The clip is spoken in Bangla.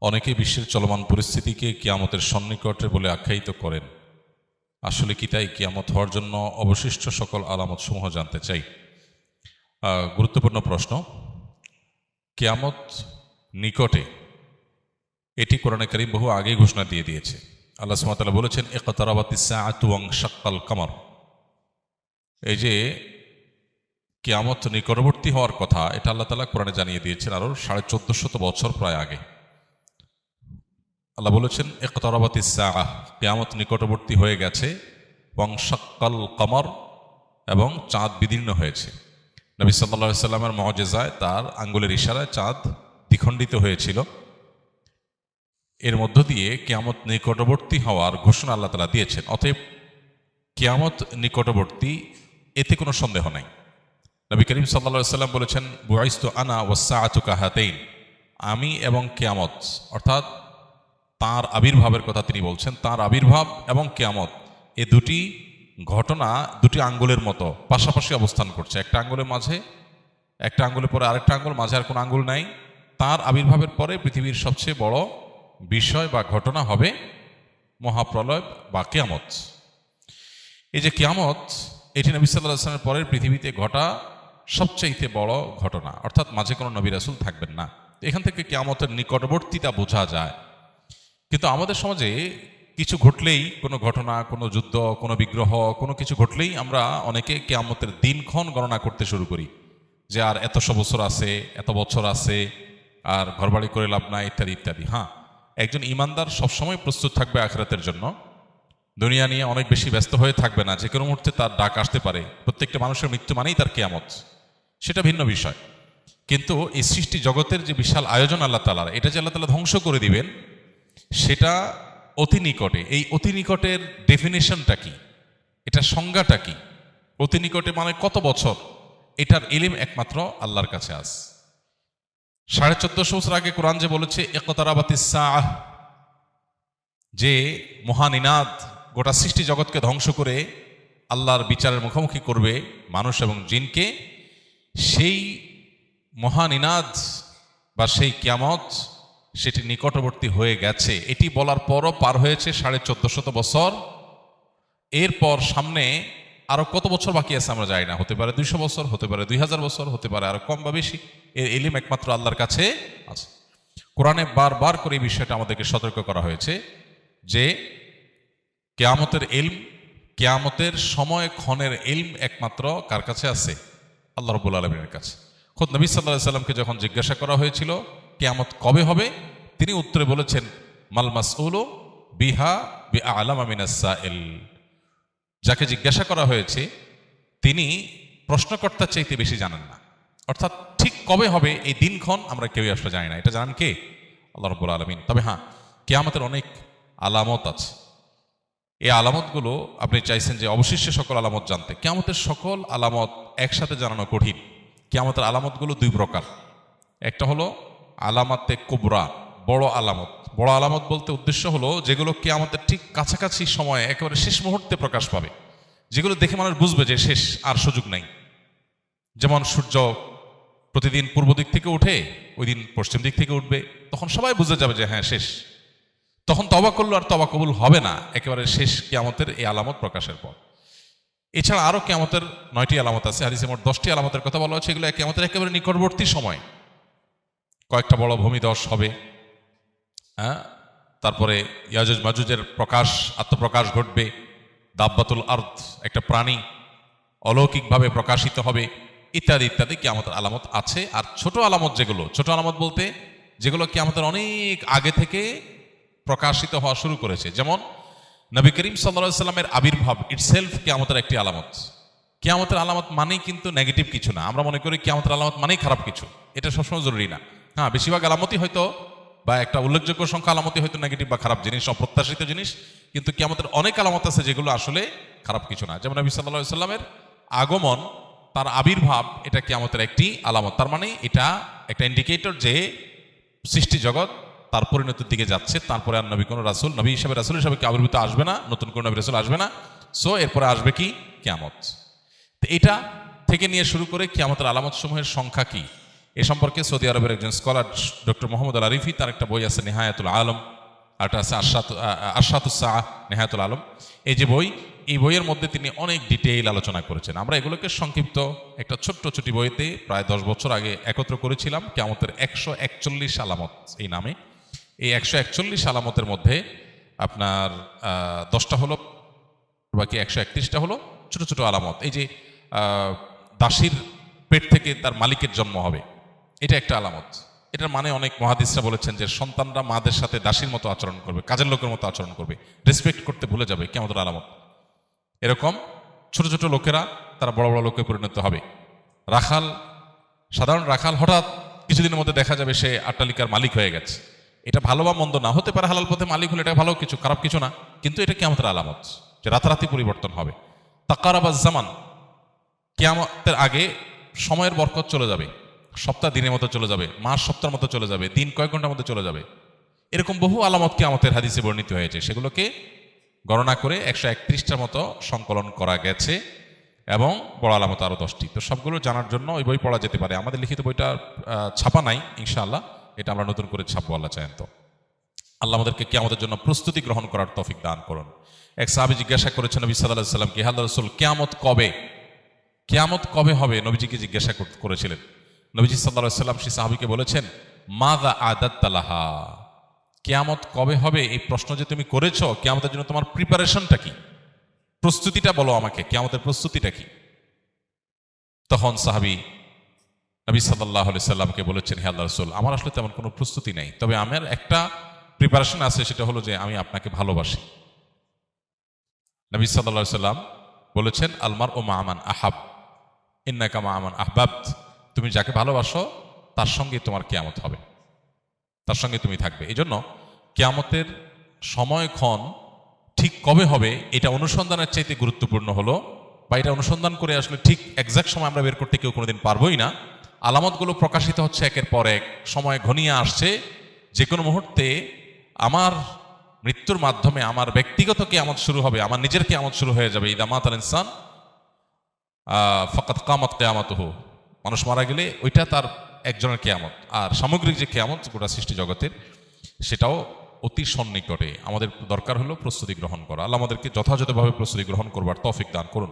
অনেকে বিশ্বের চলমান পরিস্থিতিকে কিয়ামতের সন্নিকটে বলে আখ্যায়িত করেন। আসলে কি তাই? কিয়ামত হওয়ার জন্য অবশিষ্ট সকল আলামতসমূহ জানতে চাই। গুরুত্বপূর্ণ প্রশ্ন। কিয়ামত নিকটে, এটি কোরআনে কারীম বহু আগেই ঘোষণা দিয়ে দিয়েছে। আল্লাহ সুবহানাহু ওয়া তাআলা বলেছেন, ইকতারাবাতিস সাআতু ওয়ানশাক্কাল কামার। এই যে কিয়ামত নিকটবর্তী হওয়ার কথা, এটা আল্লাহ তাআলা কোরআনে জানিয়ে দিয়েছেন আরো 1450 বছর প্রায় আগে। আল্লাহ বলেছেন, ইকতারাবাতিস সাআহ, কিয়ামত নিকটবর্তী হয়ে গেছে, ওয়ানশাক্কাল কামার, এবং চাঁদ বিদীর্ণ হয়েছে। নবী সাল্লাল্লাহু আলাইহি সাল্লামের মুআজিজায় তার আঙ্গুলের ইশারায় চাঁদ দ্বিখণ্ডিত হয়েছিল। এর মধ্য দিয়ে কিয়ামত নিকটবর্তী হওয়ার ঘোষণা আল্লাহ তাআলা দিয়েছেন। অতএব কিয়ামত নিকটবর্তী, এতে কোনো সন্দেহ নাই। নবী করিম সাল্লাল্লাহু আলাইহি সাল্লাম বলেছেন, বুইসতু আনা ওয়াস-সাআতু কাহাতাইন, আমি এবং কিয়ামত, অর্থাৎ তাঁর আবির্ভাবের কথা তিনি বলছেন। তাঁর আবির্ভাব এবং কিয়ামত, এ দুটি ঘটনা দুটি আঙ্গুলের মতো পাশাপাশি অবস্থান করছে। একটা আঙ্গুলের মাঝে, একটা আঙ্গুলের পরে আরেকটা আঙ্গুল, মাঝে আর কোনো আঙ্গুল নাই। তাঁর আবির্ভাবের পরে পৃথিবীর সবচেয়ে বড় বিষয় বা ঘটনা হবে মহাপ্রলয় বা কিয়ামত। এই যে কিয়ামত, এটি নবী সাল্লাল্লাহু আলাইহি ওয়াসাল্লামের পরের পৃথিবীতে ঘটা সবচাইতে বড় ঘটনা, অর্থাৎ মাঝে কোনো নবী রাসূল থাকবেন না। এখান থেকে কিয়ামতের নিকটবর্তীতা বোঝা যায়। কিন্তু আমাদের সমাজে কিছু ঘটলেই, কোনো ঘটনা, কোনো যুদ্ধ, কোনো বিগ্রহ, কোনো কিছু ঘটলেই আমরা অনেকে কিয়ামতের দিনক্ষণ গণনা করতে শুরু করি, যে আর এতশো বছর আছে, এত বছর আছে, আর ঘরবাড়ি করে লাভ নাই, ইত্যাদি ইত্যাদি। হ্যাঁ, একজন ইমানদার সবসময় প্রস্তুত থাকবে আখিরাতের জন্য। দুনিয়া নিয়ে অনেক বেশি ব্যস্ত হয়ে থাকবে না। যে কোনো মুহূর্তে তার ডাক আসতে পারে। প্রত্যেকটা মানুষের মৃত্যু মানেই তার কিয়ামত, সেটা ভিন্ন বিষয়। কিন্তু এই সৃষ্টি জগতের যে বিশাল আয়োজন আল্লাহ তাআলার, এটা যে আল্লাহ তাআলা ধ্বংস করে দিবেন, সেটা অতি নিকটে। এই অতি নিকটের ডেফিনেশনটা কি, এটা সংজ্ঞাটা কি? অতি নিকটে মানে কত বছর? এটার ইলম একমাত্র আল্লাহর কাছে আছে। 1450 বছর আগে কোরআন যে বলেছে ইকতারাবাতিস সাআহ, যে মহানিনাদ গোটা সৃষ্টি জগৎকে ধ্বংস করে আল্লাহর বিচারের মুখোমুখি করবে মানুষ এবং জিনকে, সেই মহানিনাদ বা সেই কিয়ামত, সেটি নিকটবর্তী হয়ে গেছে। এটি বলার পরও পার হয়েছে 1450 বছর। এরপর সামনে আরো কত বছর বাকি আছে আমরা জানি না। হতে পারে 200 বছর, হতে পারে 2000 বছর, হতে পারে আরো কম বা বেশি। এর ইলম একমাত্র আল্লাহর কাছে আছে। কোরআনে বারবার করে এই বিষয়টা আমাদেরকে সতর্ক করা হয়েছে যে কিয়ামতের ইলম, কিয়ামতের সময় ক্ষণের ইলম একমাত্র কার কাছে আছে? আল্লাহ রাব্বুল আলামিনের কাছে। খোদ নবী সাল্লাল্লাহু আলাইহি সাল্লামকে যখন জিজ্ঞাসা করা হয়েছিল কিয়ামত কবে হবে, তিনি উত্তরে বলেছেন, মাল মাসউলু বিহা বিআলামা মিনাস সাইল। যাকে জিজ্ঞাসা করা হয়েছে তিনি প্রশ্নকর্তার চাইতে বেশি জানেন না। অর্থাৎ ঠিক কবে হবে এই দিনক্ষণ আমরা কেউই আসলে জানি না। এটা জানেন কে? আল্লাহ রাব্বুল আলামিন। তবে হ্যাঁ, কিয়ামতের অনেক আলামত আছে। এই আলামতগুলো আপনি চাইছেন যে অবশিষ্ট সকল আলামত জানতে। কিয়ামতের সকল আলামত একসাথে জানানো কঠিন। কিয়ামতের আলামতগুলো দুই প্রকার। একটা হলো আলামাতে কুবরা, বড় আলামত। বড় আলামত বলতে উদ্দেশ্য হলো যেগুলো কিয়ামতের ঠিক কাছাকাছি সময়ে একেবারে শেষ মুহূর্তে প্রকাশ পাবে, যেগুলো দেখে মানুষ বুঝবে যে শেষ, আর সুযোগ নাই। যেমন সূর্য প্রতিদিন পূর্ব দিক থেকে উঠে, ওই দিন পশ্চিম দিক থেকে উঠবে, তখন সবাই বুঝে যাবে যে হ্যাঁ শেষ। তখন তওবা করলো আর তওবা কবুল হবে না, একেবারে শেষ কিয়ামতের এই আলামত প্রকাশের পর। এছাড়া আরো কিয়ামতের 9টি আলামত আছে। হাদিসে মোট 10টি আলামতের কথা বলা হয়েছে। এগুলো কিয়ামতের একেবারে নিকটবর্তী সময়। কয়েকটা বড় ভূমিধস হবে, হ্যাঁ, তারপরে ইয়াজুজ মাজুজের প্রকাশ, আত্মপ্রকাশ ঘটবে। দাব্বাতুল আরদ, একটা প্রাণী অলৌকিকভাবে প্রকাশিত হবে, ইত্যাদি ইত্যাদি কিয়ামতের আলামত আছে। আর ছোট আলামত যেগুলো, ছোট আলামত বলতে যেগুলো কিয়ামতের অনেক আগে থেকে প্রকাশিত হওয়া শুরু করেছে, যেমন নবী করিম সাল্লাল্লাহু আলাইহি সাল্লামের আবির্ভাব ইটসেলফ কিয়ামতের একটি আলামত। কিয়ামতের আলামত মানেই কিন্তু নেগেটিভ কিছু না। আমরা মনে করি কিয়ামতের আলামত মানেই খারাপ কিছু। এটা সবসময় জরুরি না। হ্যাঁ, বেশিরভাগ আলামতই হয়তো, বা একটা উল্লেখযোগ্য সংখ্যা আলামতই হয়তো নেগেটিভ বা খারাপ জিনিস, অপ্রত্যাশিত জিনিস। কিন্তু কিয়ামতের অনেক আলামত আছে যেগুলো আসলে খারাপ কিছু না। যেমন নবী সাল্লাল্লাহু আলাইহি সাল্লামের আগমন, তার আবির্ভাব, এটা কিয়ামতের একটি আলামত। তার মানে এটা একটা ইন্ডিকেটর যে সৃষ্টি জগৎ তার পরিণতির দিকে যাচ্ছে। তারপরে আর নবী কোনো রাসূল, নবী হিসাবে রাসূল হিসাবে কি আবির্ভূত আসবে না, নতুন কোনো নবী রাসূল আসবে না। সো এরপরে আসবে কি? কিয়ামত। তো এটা থেকে নিয়ে শুরু করে কিয়ামতের আলামত সমূহের সংখ্যা কি, এ সম্পর্কে সৌদি আরবের একজন স্কলার ডক্টর মোহাম্মদ আল আরিফি, তার একটা বই আছে নেহায়াতুল আলম, আর একটা আছে আরশাতুস সাআহ নেহায়াতুল আলম। এই যে বই, এই বইয়ের মধ্যে তিনি অনেক ডিটেইল আলোচনা করেছেন। আমরা এগুলোকে সংক্ষিপ্ত একটা ছোট্ট ছোটি বইতে প্রায় 10 বছর আগে একত্র করেছিলাম, কিয়ামতের 141 আলামত এই নামে। এই 141 আলামতের মধ্যে আপনার 10টা হলো, বাকি 131টা হলো ছোট ছোট আলামত। এই যে দাসীর পেট থেকে তার মালিকের জন্ম হবে, এটা একটা আলামত। এটার মানে অনেক মুহাদ্দিসরা বলেছেন যে সন্তানরা মাদের সাথে দাসীর মতো আচরণ করবে, কাজের লোকের মতো আচরণ করবে, রেসপেক্ট করতে ভুলে যাবে, কিয়ামতের আলামত। এরকম ছোট ছোট লোকেরা তারা বড় বড় লোকে পরিণত হবে। রাখাল, সাধারণ রাখাল হঠাৎ কিছুদিনের মধ্যে দেখা যাবে সে আট্টালিকার মালিক হয়ে গেছে। এটা ভালো বা মন্দ না, হতে পারে হালাল পথে মালিক হলে এটা ভালো কিছু, খারাপ কিছু না, কিন্তু এটা কিয়ামতের আলামত যে রাতারাতি পরিবর্তন হবে। তাকারাবাজ জামান, কিয়ামতের আগে সময়ের বরকত চলে যাবে, সপ্তাহ দিনের মতো চলে যাবে, মাস সপ্তাহের মতো চলে যাবে, দিন কয়েক ঘন্টার মতো চলে যাবে। এরকম বহু আলামত কিয়ামতের হাদিসে বর্ণিত হয়েছে, সেগুলোকে গণনা করে 131টার মতো সংকলন করা গেছে, এবং বড় আলামত আরও 10টি। তো সবগুলো জানার জন্য ওই বই পড়া যেতে পারে। আমাদের লিখিত বইটা ছাপা নাই, ইনশাআল্লাহ এটা আমরা নতুন করে ছাপবো, আল্লাহ চাহেন তো। আল্লাহ আমাদেরকে কিয়ামতের জন্য প্রস্তুতি গ্রহণ করার তৌফিক দান করুন। এক সাহাবী জিজ্ঞাসা করেছেন নবী সাল্লাল্লাহু আলাইহি ওয়াসাল্লাম, হে আল্লাহর রাসূল, কিয়ামত কবে, কিয়ামত কবে হবে? নবীজিকে জিজ্ঞাসা করেছিলেন। নবীজি সাল্লাল্লাহু আলাইহি ওয়াসাল্লাম সেই সাহাবীকে বলেছেন, মাযা আদাত্তা লাহা, কিয়ামত কবে হবে এই প্রশ্ন যে তুমি করেছো, কিয়ামতের জন্য তোমার প্রিপারেশনটা কি, প্রস্তুতিটা বলো আমাকে, কিয়ামতের প্রস্তুতিটা কি? তখন সাহাবী নবী সাল্লাল্লাহু আলাইহি সাল্লামকে বলেছেন, হে আল্লাহর রাসূল, আমার আসলে তেমন কোনো প্রস্তুতি নেই, তবে আমার একটা প্রিপারেশন আছে, সেটা হলো যে আমি আপনাকে ভালোবাসি। নবী সাল্লাল্লাহু আলাইহি সাল্লাম বলেছেন, আলমার ও মা'মান আহাব ইন্নাকা মা'মান আহবাবত, তুমি যাকে ভালোবাসো তার সঙ্গে তোমার কিয়ামত হবে, তার সঙ্গে তুমি থাকবে। এই জন্য কিয়ামতের সময়ক্ষণ ঠিক কবে হবে এটা অনুসন্ধানের চাইতে গুরুত্বপূর্ণ হলো, বা এটা অনুসন্ধান করে আসলে ঠিক এক্সাক্ট সময় আমরা বের করতে কেউ কোনোদিন পারবোই না। আলামতগুলো প্রকাশিত হচ্ছে একের পর এক, সময় ঘনিয়ে আসছে, যে কোনো মুহূর্তে আমার মৃত্যুর মাধ্যমে আমার ব্যক্তিগত কিয়ামত শুরু হবে, আমার নিজের কিয়ামত শুরু হয়ে যাবে। ইদা মাতাল ইনসান ফাকাদ কামাত কিয়ামাতুহু, মানুষ মারা গেলে ওইটা তার একজনের কিয়ামত। আর সামগ্রিক যে কিয়ামত গোটা সৃষ্টি জগতের, সেটাও অতি সন্নিকটে। আমাদের দরকার হলো প্রস্তুতি গ্রহণ করা। আল্লাহ আমাদেরকে যথাযথভাবে প্রস্তুতি গ্রহণ করবার তৌফিক দান করুন।